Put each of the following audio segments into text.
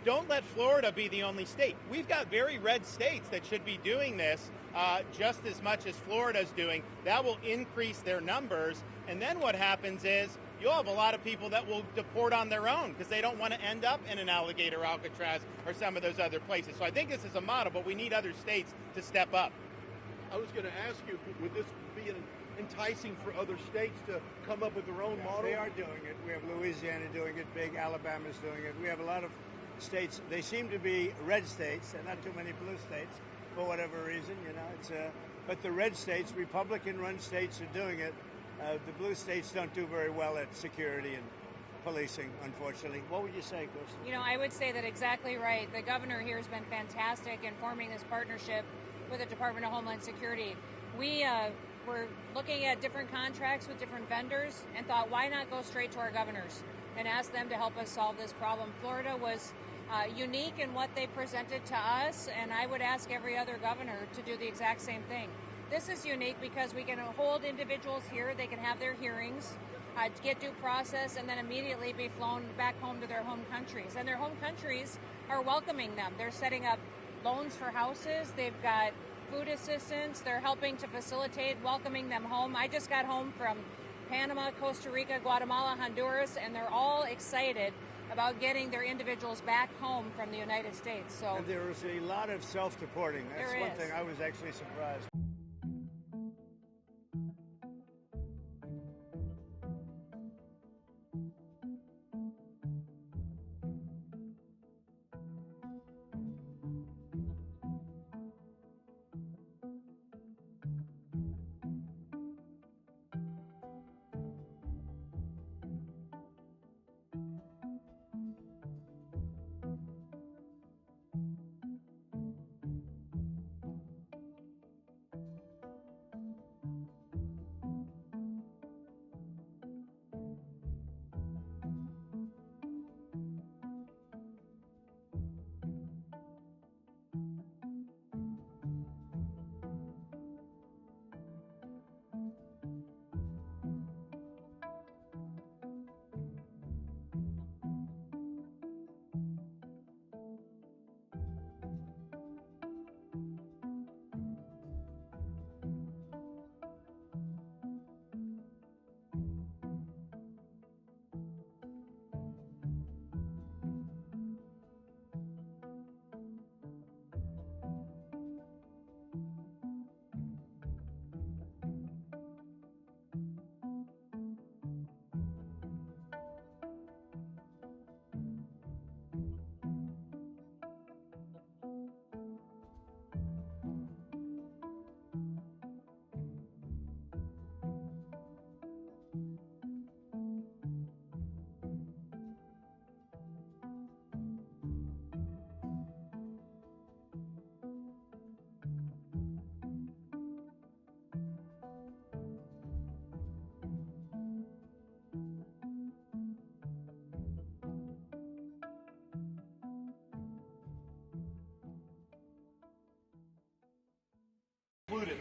don't let Florida be the only state. We've got very red states that should be doing this just as much as Florida's doing. That will increase their numbers. And then what happens is you'll have a lot of people that will deport on their own because they don't want to end up in an Alligator Alcatraz or some of those other places. So I think this is a model, but we need other states to step up. I was going to ask you, would this be enticing for other states to come up with their own model? They are doing it. We have Louisiana doing it big. Alabama's doing it. We have a lot of states. They seem to be red states. There are not too many blue states for whatever reason. But the red states, Republican-run states, are doing it. The blue states don't do very well at security and policing, unfortunately. What would you say, Kristi? I would say that exactly right. The governor here has been fantastic in forming this partnership with the Department of Homeland Security. We were looking at different contracts with different vendors and thought, why not go straight to our governors and ask them to help us solve this problem? Florida was unique in what they presented to us, and I would ask every other governor to do the exact same thing. This is unique because we can hold individuals here, they can have their hearings, get due process, and then immediately be flown back home to their home countries. And their home countries are welcoming them. They're setting up loans for houses, they've got food assistance, they're helping to facilitate welcoming them home. I just got home from Panama, Costa Rica, Guatemala, Honduras, and they're all excited about getting their individuals back home from the United States. So and there is a lot of self-deporting. That's one thing I was actually surprised.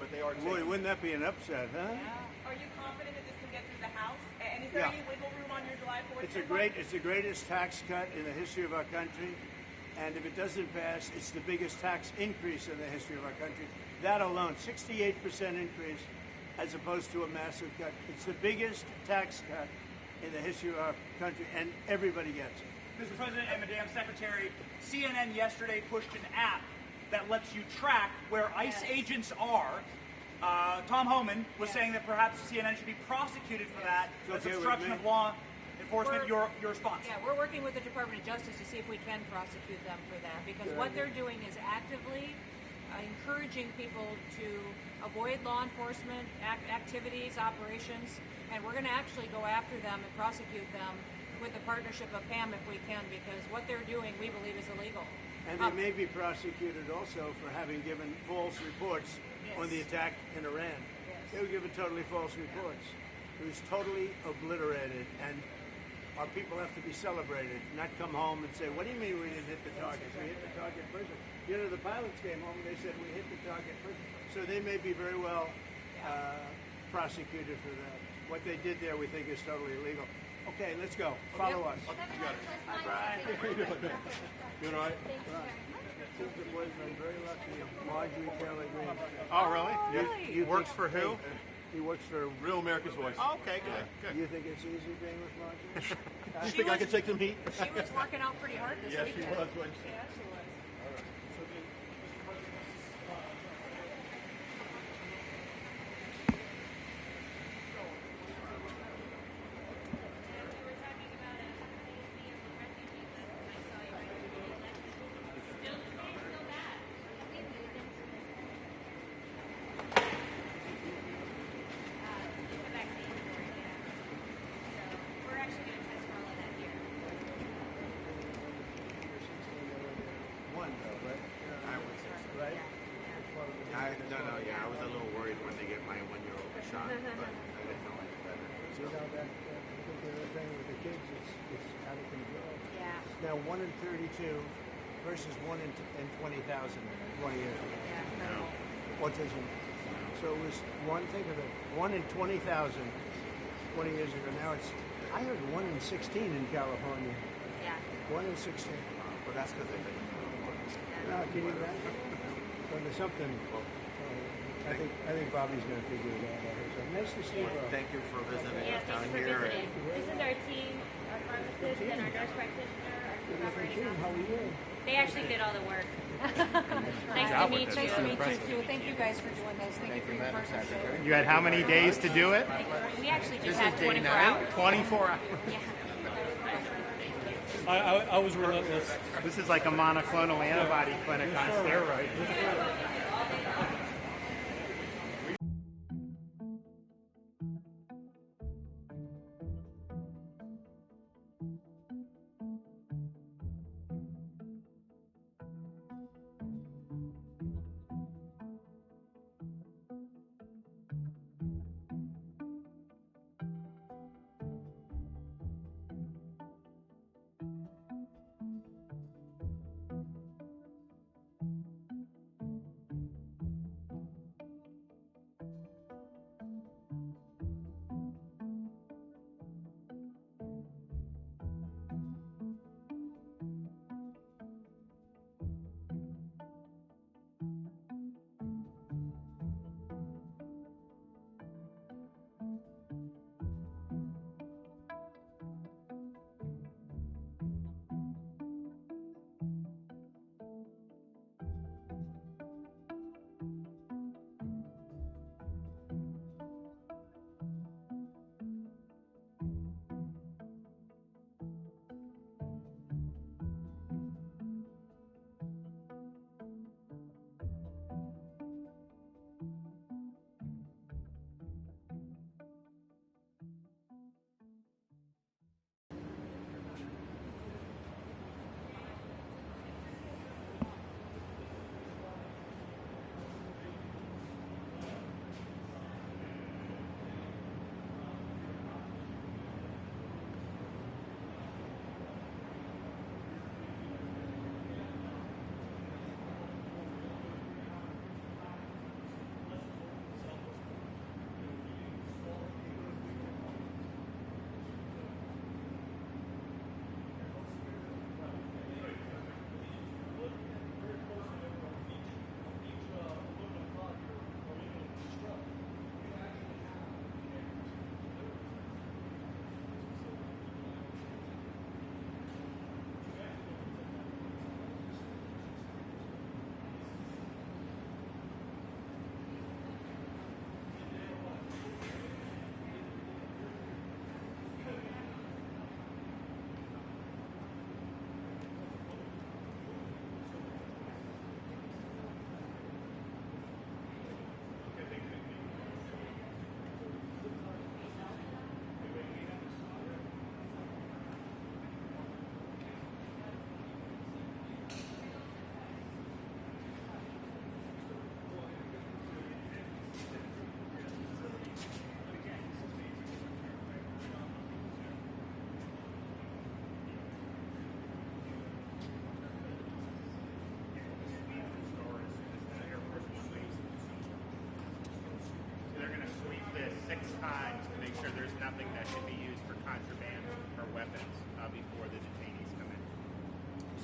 But they are Boy, wouldn't that be an upset, huh? Yeah. Are you confident that this can get through the House? And is there any wiggle room on your July 4th? It's the greatest tax cut in the history of our country. And if it doesn't pass, it's the biggest tax increase in the history of our country. That alone, 68% increase as opposed to a massive cut. It's the biggest tax cut in the history of our country, and everybody gets it. Mr. President and Madam Secretary, CNN yesterday pushed an app that lets you track where ICE agents are. Tom Homan was saying that perhaps CNN should be prosecuted for that. That's obstruction of law enforcement. Your response? Yeah, we're working with the Department of Justice to see if we can prosecute them for that, because what they're doing is actively encouraging people to avoid law enforcement activities, operations, and we're going to actually go after them and prosecute them with the partnership of PAM if we can, because what they're doing we believe is illegal. And they may be prosecuted also for having given false reports on the attack in Iran. They were given totally false reports. It was totally obliterated, and our people have to be celebrated, not come home and say, what do you mean we didn't hit the target? We hit the target first. The pilots came home and they said we hit the target first. So they may be very well prosecuted for that. what they did there, we think is totally illegal. Okay, let's go. Follow us. You got it. Doing all right? Susan was very lucky. Marjorie Taylor Greene. Oh, really? You Works think- for who? He works for. Real America's Voice. Oh, okay, good. Good. You think it's easy being with Marjorie? You think I can take some heat? She was working out pretty hard this Yes, she weekend. was. wasn't she? Yeah, she was. One, though, right? I was a little worried when they get my 1-year-old shot, but I didn't know any better. You know, that particular thing with the kids, it's out of control. Yeah. Now, 1 in 32 versus 1 in 20,000 20 years ago. Yeah. Autism. So it was one, think of it, 1 in 20,000 20 years ago. Now it's, I heard 1 in 16 in California. Yeah. 1 in 16. Well, that's because they've been. Can you imagine? So there's something. I think Bobby's going to figure it out. So nice to see you, bro. Thank you for visiting Yeah, us thank down you for here. visiting. This is our team, our pharmacist and our nurse practitioner, our Good operating looking team. How officer. are you? They actually did all the work. Nice to meet Nice to you. meet you too. Thank you guys for doing this. Thank you for your partnership. You had how many days to do it? We actually just have 24 hours. 24 hours. Yeah. I was relentless. This is like a monoclonal antibody clinic on steroids.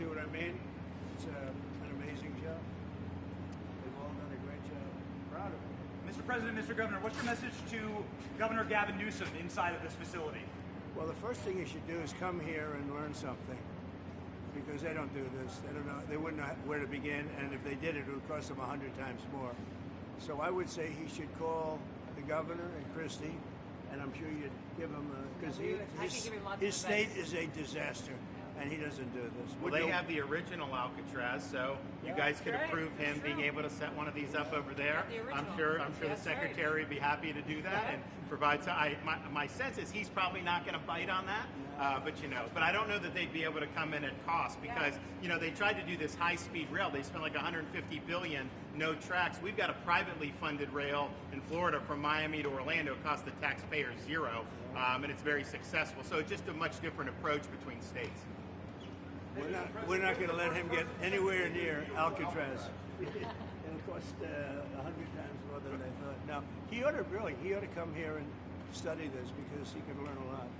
See what I mean? It's an amazing job. They've all done a great job. Proud of them. Mr. President, Mr. Governor, what's your message to Governor Gavin Newsom inside of this facility? Well, the first thing you should do is come here and learn something, because they don't do this. They don't know. They wouldn't know where to begin, and if they did it would cost them 100 times more. So I would say he should call the governor and Kristi, and I'm sure you'd give him because his state is a disaster, and he doesn't do this. Well, they have the original Alcatraz, so you guys could approve him being able to set one of these up over there. I'm sure the secretary would be happy to do that and provide. My sense is he's probably not going to bite on that, but I don't know that they'd be able to come in at cost because they tried to do this high-speed rail. They spent like $150 billion, no tracks. We've got a privately funded rail in Florida from Miami to Orlando. It costs the taxpayers zero, and it's very successful. So it's just a much different approach between states. We're not going to let him get anywhere near Alcatraz. It'll cost 100 times more than they thought. Now, he ought to come here and study this because he could learn a lot.